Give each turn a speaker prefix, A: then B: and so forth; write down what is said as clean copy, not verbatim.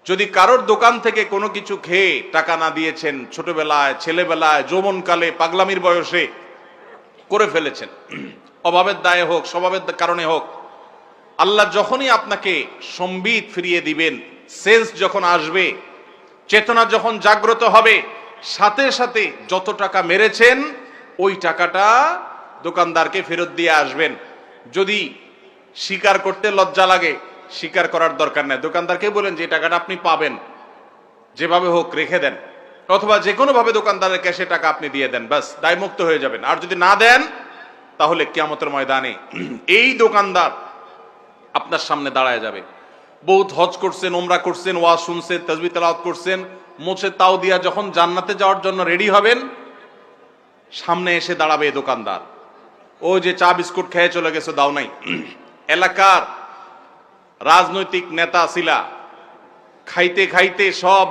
A: যদি কারোর দোকান থেকে কোনো কিছু খেয়ে টাকা না দিয়েছেন, ছোটবেলায়, ছেলেবেলায়, যৌবনকালে, পাগলামির বয়সে করে ফেলেছেন, অভাবের দায়ে হোক, স্বভাবের কারণে হোক, আল্লাহ যখনই আপনাকে সম্বিত ফিরিয়ে দিবেন, সেন্স যখন আসবে, চেতনা যখন জাগ্রত হবে, সাথে সাথে যত টাকা মেরেছেন ওই টাকাটা দোকানদারকে ফেরত দিয়ে আসবেন। যদি স্বীকার করতে লজ্জা লাগে, স্বীকার করার দরকার নেই, দোকানদারকে বলেন যে টাকাটা আপনি পাবেন, যেভাবে হোক রেখে দেন, অথবা যে কোনো ভাবে দোকানদারের ক্যাশে টাকা আপনি দিয়ে দেন, বাস দায়মুক্ত হয়ে যাবেন। আর যদি না দেন তাহলে কিয়ামতের ময়দানে এই দোকানদার আপনার সামনে দাঁড়ায় যাবে। বহুত হজ করছেন, ওমরা করছেন, ওয়াজ শুনছেন, তাসবিহ তেলাওয়াত করছেন, মোছে তাও দিয়া যখন জান্নাতে যাওয়ার জন্য রেডি হবেন, সামনে এসে দাঁড়াবে এই দোকানদার। ও যে চা বিস্কুট খেয়ে চলে গেছে, দাও নাই। এলাকার রাজনৈতিক নেতা ছিলা, খাইতে খাইতে সব